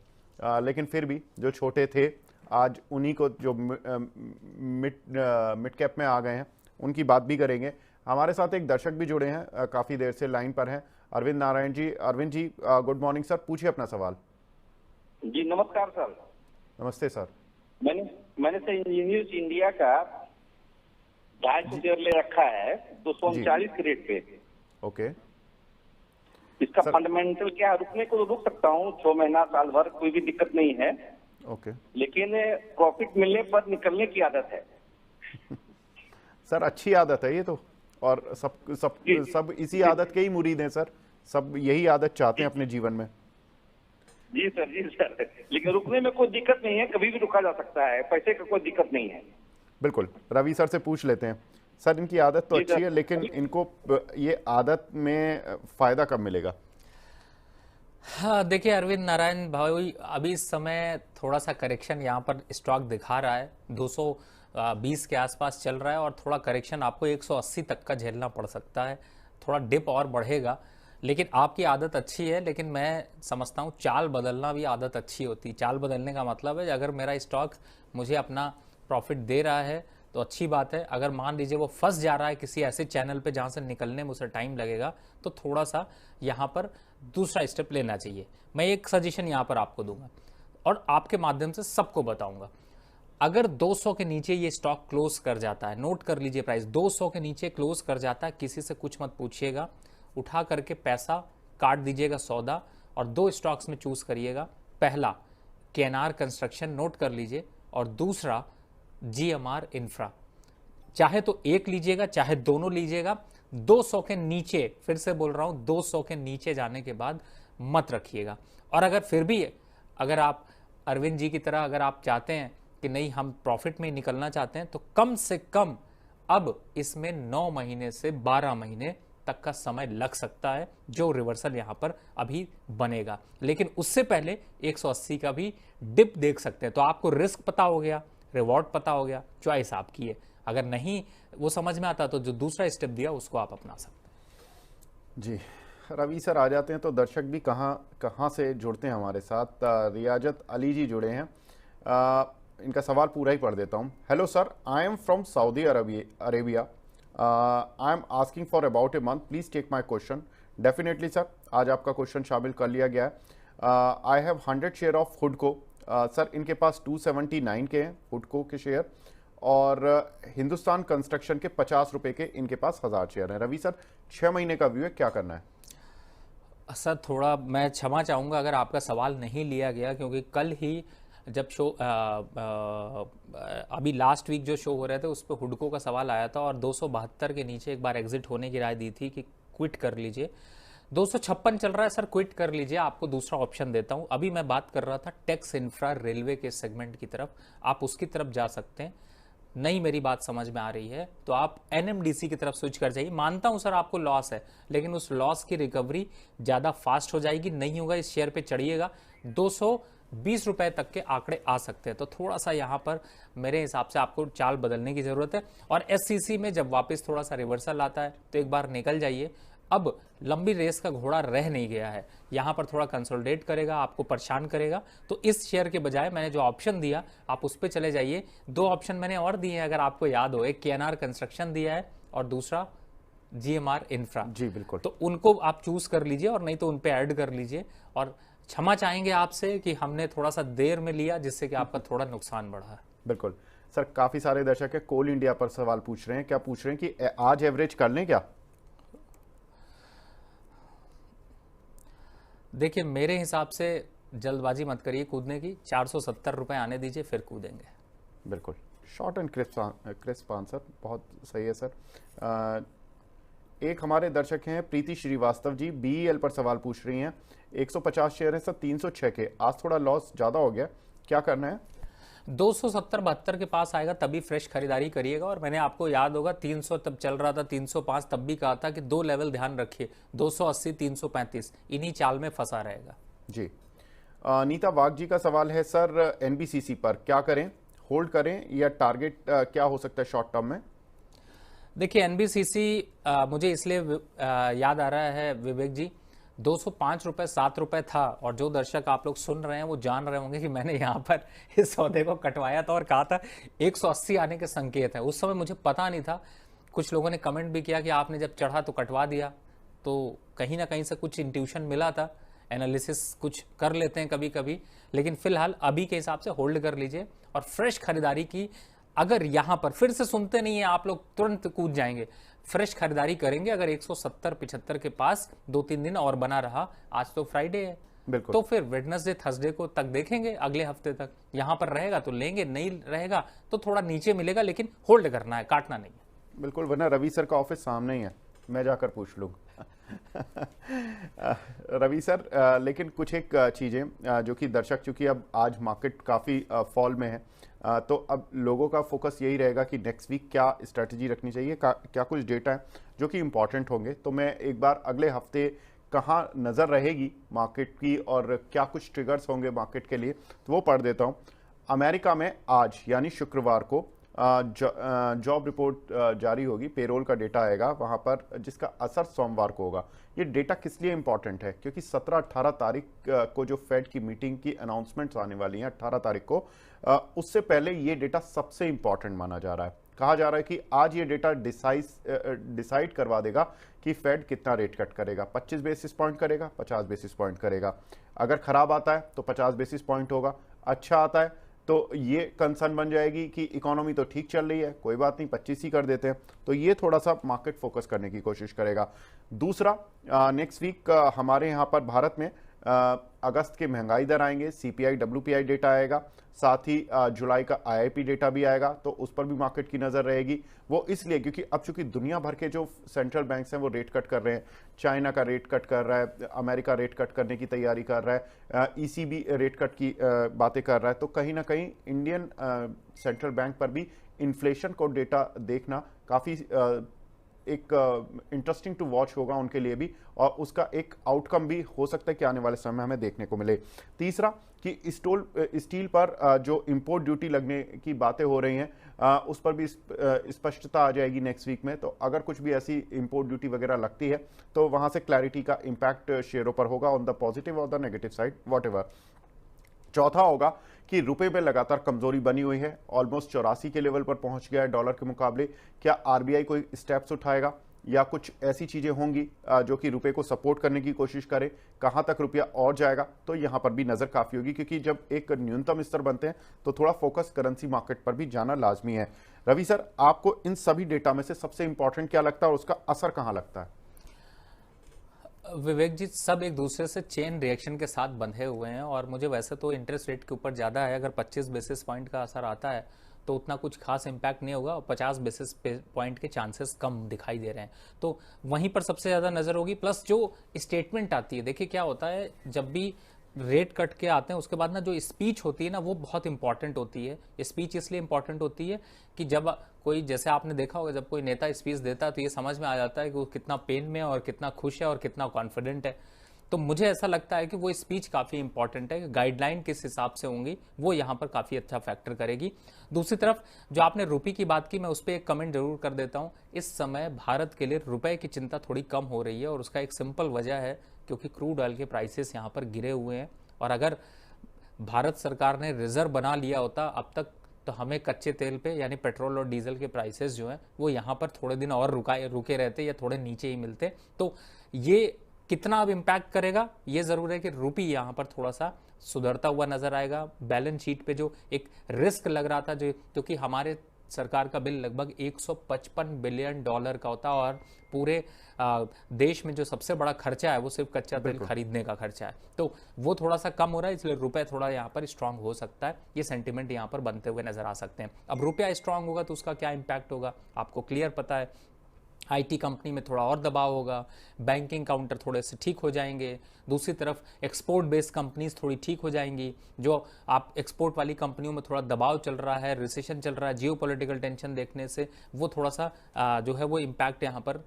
लेकिन फिर भी जो छोटे थे आज उन्हीं को, जो मिड कैप में आ गए हैं, उनकी बात भी करेंगे। हमारे साथ एक दर्शक भी जुड़े हैं, काफ़ी देर से लाइन पर हैं, Arvind Narayan ji. Arvind ji good morning sir, पूछिए अपना सवाल। जी नमस्कार सर। नमस्ते सर। मैंने सर इंजीनियर्स इंडिया का 250 शेयर ले रखा है 239 के रेट पे। ओके, इसका फंडामेंटल क्या, रुकने को तो रुक सकता हूँ 6 महीना साल भर, कोई भी दिक्कत नहीं है। ओके लेकिन प्रॉफिट मिलने पर निकलने की आदत है। सर अच्छी आदत है ये तो, और सब इसी आदत के ही मुरीद हैं सर, सब यही आदत चाहते हैं अपने जीवन में। जी सर, लेकिन रुकने में कोई दिक्कत नहीं है, कभी भी रुका जा सकता है, पैसे का कोई दिक्कत नहीं है। बिल्कुल, रवि सर से पूछ लेते हैं। सर इनकी आदत तो अच्छी है, लेकिन इनको ये आदत में फायदा कब मिलेगा? हाँ देखिए अरविंद नारायण भाई, अभी इस समय थोड़ा सा करेक्शन यहाँ पर स्टॉक दिखा रहा है, 220 के आसपास चल रहा है, और थोड़ा करेक्शन आपको 180 तक का झेलना पड़ सकता है। थोड़ा डिप और बढ़ेगा, लेकिन आपकी आदत अच्छी है। लेकिन मैं समझता हूँ चाल बदलना भी आदत अच्छी होती है। चाल बदलने का मतलब है अगर मेरा स्टॉक मुझे अपना प्रॉफिट दे रहा है तो अच्छी बात है। अगर मान लीजिए वो फंस जा रहा है किसी ऐसे चैनल पे जहाँ से निकलने में उसे टाइम लगेगा, तो थोड़ा सा यहाँ पर दूसरा स्टेप लेना चाहिए। मैं एक सजेशन यहाँ पर आपको दूंगा और आपके माध्यम से सबको बताऊंगा। अगर 200 के नीचे ये स्टॉक क्लोज कर जाता है, नोट कर लीजिए प्राइस 200 के नीचे क्लोज कर जाता है, किसी से कुछ मत पूछिएगा, उठा करके पैसा काट दीजिएगा सौदा, और 2 स्टॉक्स में चूज करिएगा। पहला KNR कंस्ट्रक्शन, नोट कर लीजिए, और दूसरा GMR इंफ्रा। चाहे तो एक लीजिएगा चाहे दोनों लीजिएगा। 200 के नीचे, फिर से बोल रहा हूं, 200 के नीचे जाने के बाद मत रखिएगा। और अगर फिर भी अगर आप अरविंद जी की तरह अगर आप चाहते हैं कि नहीं हम प्रॉफिट में निकलना चाहते हैं, तो कम से कम अब इसमें 9 महीने से 12 महीने तक का समय लग सकता है जो रिवर्सल यहां पर अभी बनेगा, लेकिन उससे पहले 180 का भी डिप देख सकते हैं। तो आपको रिस्क पता हो गया, रिवॉर्ड पता हो गया, चॉइस आपकी है। अगर नहीं वो समझ में आता तो जो दूसरा स्टेप दिया उसको आप अपना सकते हैं। जी रवि सर आ जाते हैं तो दर्शक भी कहाँ से जुड़ते हैं हमारे साथ। रियाजत अली जी जुड़े हैं, इनका सवाल पूरा ही पढ़ देता हूँ। Hello sir, I am from Saudi Arabia, I am asking for about a month, please take my question. Definitely sir, आज आपका क्वेश्चन शामिल कर लिया गया है। आई हैव 100 शेयर ऑफ हुडको। सर इनके पास 279 के हैं हुडको के शेयर, और हिंदुस्तान कंस्ट्रक्शन के 50 रुपए के इनके पास 1000 शेयर हैं। रवि सर 6 महीने का व्यू है, क्या करना है? सर थोड़ा मैं क्षमा चाहूँगा अगर आपका सवाल नहीं लिया गया, क्योंकि कल ही जब शो अभी लास्ट वीक जो शो हो रहे थे उस पर हुडको का सवाल आया था और 272 के नीचे एक बार एग्जिट होने की राय दी थी कि क्विट कर लीजिए। 256 चल रहा है सर, क्विट कर लीजिए, आपको दूसरा ऑप्शन देता हूं। अभी मैं बात कर रहा था टेक्स इंफ्रा रेलवे के सेगमेंट की तरफ, आप उसकी तरफ जा सकते हैं। नहीं मेरी बात समझ में आ रही है तो आप एनएमडीसी की तरफ स्विच कर जाइए। मानता हूं सर आपको लॉस है, लेकिन उस लॉस की रिकवरी ज्यादा फास्ट हो जाएगी, नहीं होगा इस शेयर पे चढ़िएगा। 220 रुपए तक के आंकड़े आ सकते हैं, तो थोड़ा सा यहां पर मेरे हिसाब से आपको चाल बदलने की जरूरत है। और एससीसी में जब वापस थोड़ा सा रिवर्सल आता है तो एक बार निकल जाइए। अब लंबी रेस का घोड़ा रह नहीं गया है, यहां पर थोड़ा कंसोलिडेट करेगा, आपको परेशान करेगा। तो इस शेयर के बजाय मैंने जो ऑप्शन दिया आप उस पर चले जाइए। 2 ऑप्शन मैंने और दिए हैं अगर आपको याद हो, एक केएनआर कंस्ट्रक्शन दिया है और दूसरा जीएमआर इंफ्रा। जी बिल्कुल, तो उनको आप चूज कर लीजिए और नहीं तो उन पे ऐड कर लीजिए। और क्षमा चाहेंगे आपसे कि हमने थोड़ा सा देर में लिया जिससे कि आपका थोड़ा नुकसान बढ़ा। बिल्कुल सर, काफी सारे दर्शक है कोल इंडिया पर सवाल पूछ रहे हैं, क्या पूछ रहे हैं कि आज एवरेज कर लें क्या? देखिए मेरे हिसाब से जल्दबाजी मत करिए कूदने की, 470 रुपए आने दीजिए फिर कूदेंगे। बिल्कुल, शॉर्ट एंड क्रिस्प आंसर, बहुत सही है सर। एक हमारे दर्शक हैं प्रीति श्रीवास्तव जी, बीईएल पर सवाल पूछ रही हैं। 150 शेयर है सर 306 के, आज थोड़ा लॉस ज्यादा हो गया, क्या करना है? 270-72 के पास आएगा तभी फ्रेश खरीदारी करिएगा। और मैंने आपको याद होगा 300 तब चल रहा था, 305 तब भी कहा था कि 2 लेवल ध्यान रखिए, 280 335, इन्हीं चाल में फंसा रहेगा। जी नीता वाघ जी का सवाल है सर एनबीसीसी पर, क्या करें, होल्ड करें या टारगेट क्या हो सकता है शॉर्ट टर्म में? देखिए एनबीसीसी मुझे इसलिए याद आ रहा है विवेक जी, 205 रुपए 7 रुपए था। और जो दर्शक आप लोग सुन रहे हैं वो जान रहे होंगे कि मैंने यहाँ पर इस सौदे को कटवाया था और कहा था 180 आने के संकेत है। उस समय मुझे पता नहीं था, कुछ लोगों ने कमेंट भी किया कि आपने जब चढ़ा तो कटवा दिया, तो कहीं ना कहीं से कुछ इंट्यूशन मिला था। एनालिसिस कुछ कर लेते हैं कभी कभी, लेकिन फिलहाल अभी के हिसाब से होल्ड कर लीजिए और फ्रेश खरीदारी की। अगर यहां पर फिर से सुनते नहीं है आप लोग, तुरंत कूद जाएंगे, फ्रेश खरीदारी करेंगे। अगर 170-75 के पास 2-3 दिन और बना रहा, आज तो फ्राइडे है, बिल्कुल, तो फिर वेडनेसडे थर्सडे को तक देखेंगे, अगले हफ्ते तक यहां पर रहेगा तो लेंगे, नहीं रहेगा तो थोड़ा नीचे मिलेगा, लेकिन होल्ड करना है, काटना नहीं है। बिल्कुल, वरना रवि सर का ऑफिस सामने ही है, मैं जाकर पूछ लूँ। रवि सर लेकिन कुछ एक चीज़ें जो कि दर्शक, चूंकि अब आज मार्केट काफ़ी फॉल में है, तो अब लोगों का फोकस यही रहेगा कि नेक्स्ट वीक क्या स्ट्रेटजी रखनी चाहिए, क्या कुछ डेटा है जो कि इंपॉर्टेंट होंगे। तो मैं एक बार अगले हफ्ते कहाँ नज़र रहेगी मार्केट की और क्या कुछ ट्रिगर्स होंगे मार्केट के लिए, तो वो पढ़ देता हूँ। अमेरिका में आज यानी शुक्रवार को जॉब रिपोर्ट जारी होगी, पेरोल का डेटा आएगा वहां पर, जिसका असर सोमवार को होगा। ये डेटा किस लिए इंपॉर्टेंट है? क्योंकि 17-18 तारीख को जो फेड की मीटिंग की अनाउंसमेंट्स आने वाली हैं 18 तारीख को, उससे पहले ये डेटा सबसे इंपॉर्टेंट माना जा रहा है। कहा जा रहा है कि आज ये डेटा डिसाइड करवा देगा कि फेड कितना रेट कट करेगा, 25 बेसिस पॉइंट करेगा, 50 बेसिस पॉइंट करेगा। अगर खराब आता है तो 50 बेसिस पॉइंट होगा, अच्छा आता है तो ये कंसर्न बन जाएगी कि इकोनॉमी तो ठीक चल रही है, कोई बात नहीं 25 ही कर देते हैं। तो ये थोड़ा सा मार्केट फोकस करने की कोशिश करेगा। दूसरा, नेक्स्ट वीक हमारे यहाँ पर भारत में अगस्त के महंगाई दर आएंगे, सीपीआई डब्ल्यूपीआई डेटा आएगा, साथ ही जुलाई का आईआईपी डेटा भी आएगा, तो उस पर भी मार्केट की नजर रहेगी। वो इसलिए क्योंकि अब चूंकि दुनिया भर के जो सेंट्रल बैंक्स हैं वो रेट कट कर रहे हैं, चाइना का रेट कट कर रहा है, अमेरिका रेट कट करने की तैयारी कर रहा है, ईसीबी रेट कट की बातें कर रहा है, तो कहीं ना कहीं इंडियन सेंट्रल बैंक पर भी इन्फ्लेशन को डेटा देखना काफ़ी एक इंटरेस्टिंग टू वॉच होगा उनके लिए भी, और उसका एक आउटकम भी हो सकता है कि आने वाले समय में हमें देखने को मिले। तीसरा कि स्टील पर जो इंपोर्ट ड्यूटी लगने की बातें हो रही हैं उस पर भी स्पष्टता आ जाएगी नेक्स्ट वीक में। तो अगर कुछ भी ऐसी इंपोर्ट ड्यूटी वगैरह लगती है तो वहां से क्लैरिटी का इम्पैक्ट शेयरों पर होगा, ऑन द पॉजिटिव और the negative side what ever. चौथा होगा कि रुपए में लगातार कमजोरी बनी हुई है, ऑलमोस्ट 84 के लेवल पर पहुंच गया है डॉलर के मुकाबले। क्या आरबीआई कोई स्टेप्स उठाएगा या कुछ ऐसी चीजें होंगी जो कि रुपए को सपोर्ट करने की कोशिश करे, कहां तक रुपया और जाएगा, तो यहां पर भी नजर काफी होगी, क्योंकि जब एक न्यूनतम स्तर बनते हैं तो थोड़ा फोकस करेंसी मार्केट पर भी जाना लाजमी है। रवि सर, आपको इन सभी डेटा में से सबसे इंपॉर्टेंट क्या लगता है और उसका असर कहां लगता है? विवेक जी, सब एक दूसरे से चेन रिएक्शन के साथ बंधे हुए हैं, और मुझे वैसे तो इंटरेस्ट रेट के ऊपर ज़्यादा है, अगर 25 बेसिस पॉइंट का असर आता है तो उतना कुछ खास इम्पैक्ट नहीं होगा, और 50 बेसिस पॉइंट के चांसेस कम दिखाई दे रहे हैं, तो वहीं पर सबसे ज़्यादा नज़र होगी। प्लस जो स्टेटमेंट आती है, देखिए क्या होता है, जब भी रेट कट के आते हैं उसके बाद ना जो स्पीच होती है ना वो बहुत इंपॉर्टेंट होती है। स्पीच इसलिए इंपॉर्टेंट होती है कि जब कोई, जैसे आपने देखा होगा, जब कोई नेता स्पीच देता है तो ये समझ में आ जाता है कि वो कितना पेन में है और कितना खुश है और कितना कॉन्फिडेंट है। तो मुझे ऐसा लगता है कि वो स्पीच काफ़ी इंपॉर्टेंट है, गाइडलाइन किस हिसाब से होंगी वो यहाँ पर काफ़ी अच्छा फैक्टर करेगी। दूसरी तरफ जो आपने रुपये की बात की, मैं उस पर एक कमेंट जरूर कर देता हूँ। इस समय भारत के लिए रुपए की चिंता थोड़ी कम हो रही है, और उसका एक सिंपल वजह है क्योंकि क्रूड ऑयल के प्राइसेस यहाँ पर गिरे हुए हैं, और अगर भारत सरकार ने रिजर्व बना लिया होता अब तक तो हमें कच्चे तेल पे यानी पेट्रोल और डीजल के प्राइसेस जो हैं वो यहाँ पर थोड़े दिन और रुके रहते या थोड़े नीचे ही मिलते। तो ये कितना अब इम्पैक्ट करेगा, ये ज़रूर है कि रुपये यहाँ पर थोड़ा सा सुधरता हुआ नजर आएगा। बैलेंस शीट पे जो एक रिस्क लग रहा था, जो क्योंकि हमारे सरकार का बिल लगभग 155 बिलियन डॉलर का होता है, और पूरे देश में जो सबसे बड़ा खर्चा है वो सिर्फ कच्चा तेल खरीदने का खर्चा है, तो वो थोड़ा सा कम हो रहा है, इसलिए रुपए थोड़ा यहाँ पर स्ट्रांग हो सकता है। ये सेंटिमेंट यहाँ पर बनते हुए नजर आ सकते हैं। अब रुपया स्ट्रांग होगा तो उसका क्या इंपैक्ट होगा आपको क्लियर पता है। आईटी कंपनी में थोड़ा और दबाव होगा, बैंकिंग काउंटर थोड़े से ठीक हो जाएंगे, दूसरी तरफ एक्सपोर्ट बेस्ड कंपनीज थोड़ी ठीक हो जाएंगी। जो आप एक्सपोर्ट वाली कंपनियों में थोड़ा दबाव चल रहा है, रिसेशन चल रहा है, जियोपॉलिटिकल टेंशन देखने से वो थोड़ा सा जो है वो इम्पैक्ट यहाँ पर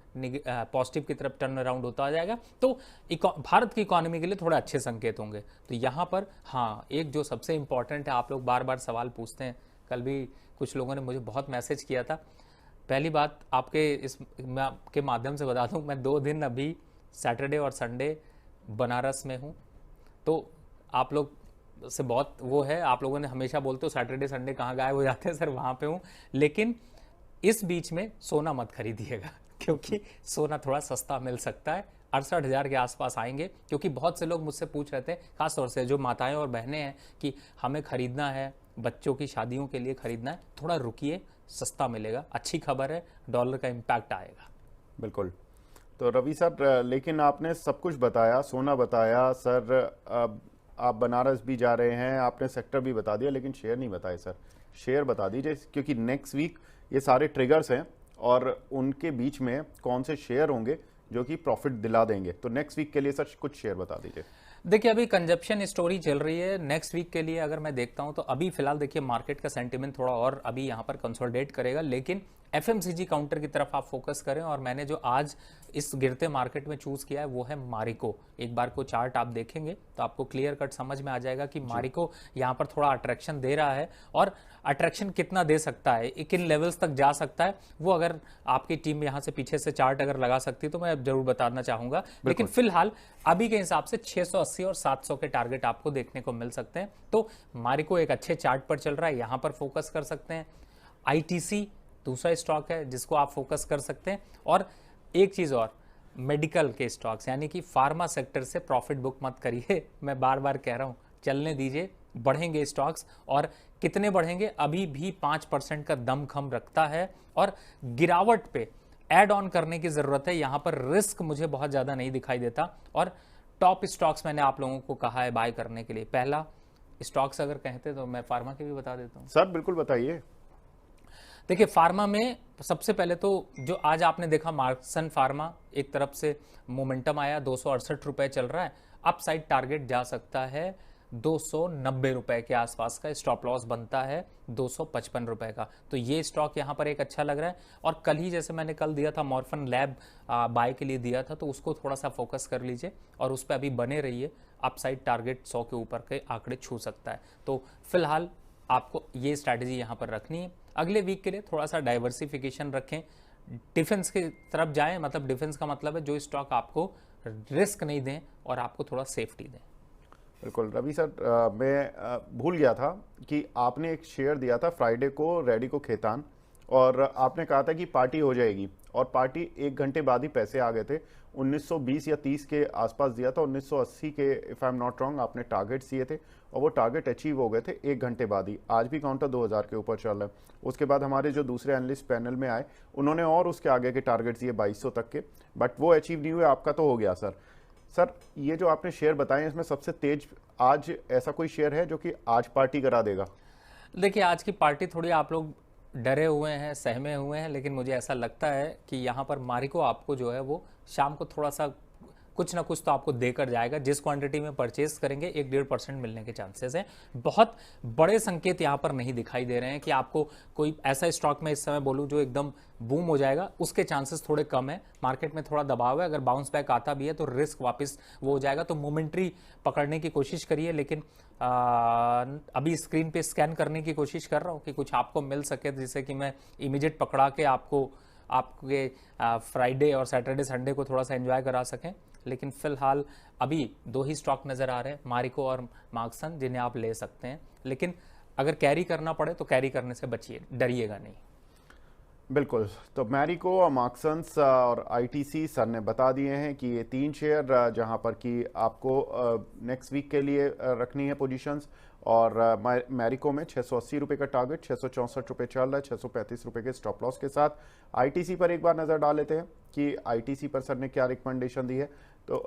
पॉजिटिव की तरफ टर्न अराउंड होता जाएगा। तो भारत की इकोनॉमी के लिए थोड़े अच्छे संकेत होंगे। तो यहाँ पर हाँ, एक जो सबसे इंपॉर्टेंट है, आप लोग बार बार सवाल पूछते हैं, कल भी कुछ लोगों ने मुझे बहुत मैसेज किया था। पहली बात मैं आपके माध्यम से बता दूं, मैं 2 दिन अभी सैटरडे और संडे बनारस में हूं, तो आप लोग से बहुत वो है, आप लोगों ने हमेशा बोलते हो सैटरडे संडे कहाँ गायब हो जाते हैं, सर वहाँ पे हूँ। लेकिन इस बीच में सोना मत खरीदिएगा, क्योंकि सोना थोड़ा सस्ता मिल सकता है, 68,000 के आसपास आएंगे। क्योंकि बहुत से लोग मुझसे पूछ रहे थे, खासतौर से जो माताएं और बहनें हैं, कि हमें खरीदना है, बच्चों की शादियों के लिए खरीदना है, थोड़ा रुकिए, सस्ता मिलेगा। अच्छी खबर है, डॉलर का इम्पैक्ट आएगा। बिल्कुल। तो रवि सर, लेकिन आपने सब कुछ बताया, सोना बताया सर, आप बनारस भी जा रहे हैं, आपने सेक्टर भी बता दिया, लेकिन शेयर नहीं बताए सर। शेयर बता दीजिए, क्योंकि नेक्स्ट वीक ये सारे ट्रिगर्स हैं और उनके बीच में कौन से शेयर होंगे जो कि प्रॉफिट दिला देंगे। तो नेक्स्ट वीक के लिए सर कुछ शेयर बता दीजिए। देखिए, अभी कंजप्शन स्टोरी चल रही है। नेक्स्ट वीक के लिए अगर मैं देखता हूं तो अभी फिलहाल देखिए मार्केट का सेंटीमेंट थोड़ा और अभी यहां पर कंसोलिडेट करेगा, लेकिन एफएमसीजी काउंटर की तरफ आप फोकस करें। और मैंने जो आज इस गिरते मार्केट में चूज किया है वो है मारिको। एक बार को चार्ट आप देखेंगे तो आपको क्लियर कट समझ में आ जाएगा कि मारिको यहां पर थोड़ा अट्रैक्शन दे रहा है, और अट्रैक्शन कितना दे सकता है, किन लेवल्स तक जा सकता है, वो अगर आपकी टीम यहां से पीछे से चार्ट अगर लगा सकती है तो मैं जरूर बताना चाहूंगा। लेकिन फिलहाल अभी के हिसाब से 680 और 700 के टारगेट आपको देखने को मिल सकते हैं। तो मारिको एक अच्छे चार्ट पर चल रहा है, यहां पर फोकस कर सकते हैं। आईटीसी दूसरा स्टॉक है जिसको आप फोकस कर सकते हैं। और एक चीज और, मेडिकल के स्टॉक्स यानी कि फार्मा सेक्टर से प्रॉफिट बुक मत करिए, मैं बार बार कह रहा हूं, चलने दीजिए, बढ़ेंगे स्टॉक्स। और कितने बढ़ेंगे, अभी भी 5% का दमखम रखता है, और गिरावट पे ऐड ऑन करने की जरूरत है। यहां पर रिस्क मुझे बहुत ज्यादा नहीं दिखाई देता। और टॉप स्टॉक्स मैंने आप लोगों को कहा है बाय करने के लिए। पहला स्टॉक्स अगर कहते तो मैं फार्मा के भी बता देता हूं। सर बिल्कुल बताइए। देखिए, फार्मा में सबसे पहले तो जो आज आपने देखा मार्क्सन फार्मा, एक तरफ से मोमेंटम आया, 268 रुपए चल रहा है, अप साइड टारगेट जा सकता है 290 रुपए के आसपास का स्टॉप लॉस बनता है, 255 रुपए का। तो ये स्टॉक यहाँ पर एक अच्छा लग रहा है। और कल ही जैसे मैंने कल दिया था मॉर्फन लैब बाय के लिए दिया था, तो उसको थोड़ा सा फोकस कर लीजिए और उस पर अभी बने रहिए। अपसाइड टारगेट 100 के ऊपर के आंकड़े छू सकता है। तो फिलहाल आपको ये स्ट्रैटेजी यहाँ पर रखनी है। अगले वीक के लिए थोड़ा सा डाइवर्सिफिकेशन रखें, डिफेंस की तरफ जाएं। मतलब डिफेंस का मतलब है जो स्टॉक आपको रिस्क नहीं दें और आपको थोड़ा सेफ्टी दें। बिल्कुल रवि सर, मैं भूल गया था कि आपने एक शेयर दिया था फ्राइडे को रेडिको खेतान, और आपने कहा था कि पार्टी हो जाएगी, और पार्टी 1 घंटे बाद ही पैसे आ गए थे। 1920 या 30 के आसपास दिया था, 1980 के if I am not wrong आपने टारगेट्स दिए थे, और वो टारगेट अचीव हो गए थे 1 घंटे बाद ही। आज भी काउंटर 2000 के ऊपर चल रहा है। उसके बाद हमारे जो दूसरे एनालिस्ट पैनल में आए, उन्होंने और उसके आगे के टारगेट्स दिए 2200 तक के, बट वो अचीव नहीं हुए। आपका तो हो गया सर। सर, ये जो आपने शेयर बताए इसमें सबसे तेज आज ऐसा कोई शेयर है जो कि आज पार्टी करा देगा? देखिए, आज की पार्टी थोड़ी आप लोग डरे हुए हैं, सहमे हुए हैं, लेकिन मुझे ऐसा लगता है कि यहाँ पर मारिको आपको जो है वो शाम को थोड़ा सा कुछ ना कुछ तो आपको देकर जाएगा। जिस क्वांटिटी में परचेज करेंगे 1-1.5% मिलने के चांसेस हैं। बहुत बड़े संकेत यहाँ पर नहीं दिखाई दे रहे हैं कि आपको कोई ऐसा स्टॉक में इस समय बोलूँ जो एकदम बूम हो जाएगा, उसके चांसेस थोड़े कम है। मार्केट में थोड़ा दबाव है, अगर बाउंस बैक आता भी है तो रिस्क वापस वो हो जाएगा। तो मोमेंट्री पकड़ने की कोशिश करिए, लेकिन अभी स्क्रीन पे स्कैन करने की कोशिश कर रहा हूँ कि कुछ आपको मिल सके, जिससे कि मैं इमीडिएट पकड़ा के आपके फ्राइडे और सैटरडे संडे को थोड़ा सा एंजॉय करा सकें। लेकिन फिलहाल अभी 2 ही स्टॉक नज़र आ रहे हैं, मारिको और मार्क्सन, जिन्हें आप ले सकते हैं। लेकिन अगर कैरी करना पड़े तो कैरी करने से बचिए, डरिएगा नहीं। बिल्कुल। तो मैरिको और मार्क्सन्स और आईटीसी सर ने बता दिए हैं कि ये 3 शेयर जहां पर कि आपको नेक्स्ट वीक के लिए रखनी है पोजीशंस। और मैरिको में 680 रुपये का टारगेट, 664 रुपये चल रहा है, 635 रुपये के स्टॉप लॉस के साथ। आईटीसी पर एक बार नज़र डाल लेते हैं कि आईटीसी पर सर ने क्या रिकमेंडेशन दी है। तो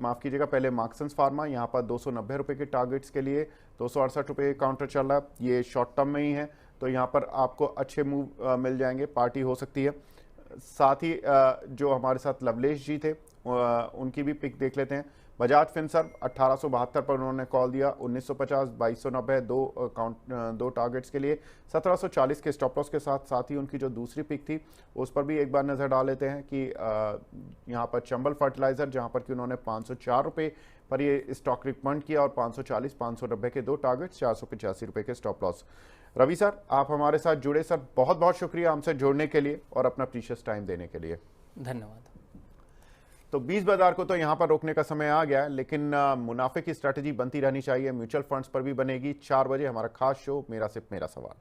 माफ़ कीजिएगा, पहले मार्क्सन्स फार्मा यहाँ पर 290 रुपये के टारगेट्स के लिए 268 रुपये काउंटर चल रहा है। ये शॉर्ट टर्म में ही है, तो यहाँ पर आपको अच्छे मूव मिल जाएंगे, पार्टी हो सकती है। साथ ही जो हमारे साथ लवलेश जी थे उनकी भी पिक देख लेते हैं। बजाज फिनसर्व 1872 पर उन्होंने कॉल दिया, 1950, 2290 दो टारगेट्स के लिए, 1740 के स्टॉप लॉस के साथ। साथ ही उनकी जो दूसरी पिक थी उस पर भी एक बार नज़र डाल लेते हैं कि यहाँ पर चंबल फर्टिलाइजर, जहाँ पर कि उन्होंने 504 रुपये पर ये स्टॉक रिकमेंड किया, और 540, 590 के 2 टारगेट्स, 485 रुपये के स्टॉप लॉस। रवि सर, आप हमारे साथ जुड़े सर, बहुत बहुत शुक्रिया हमसे जुड़ने के लिए और अपना प्रीशियस टाइम देने के लिए। धन्यवाद। तो 20 बाजार को तो यहाँ पर रोकने का समय आ गया है, लेकिन मुनाफे की स्ट्रैटेजी बनती रहनी चाहिए। म्यूचुअल फंड्स पर भी बनेगी। 4 बजे हमारा खास शो मेरा सिर्फ मेरा सवाल।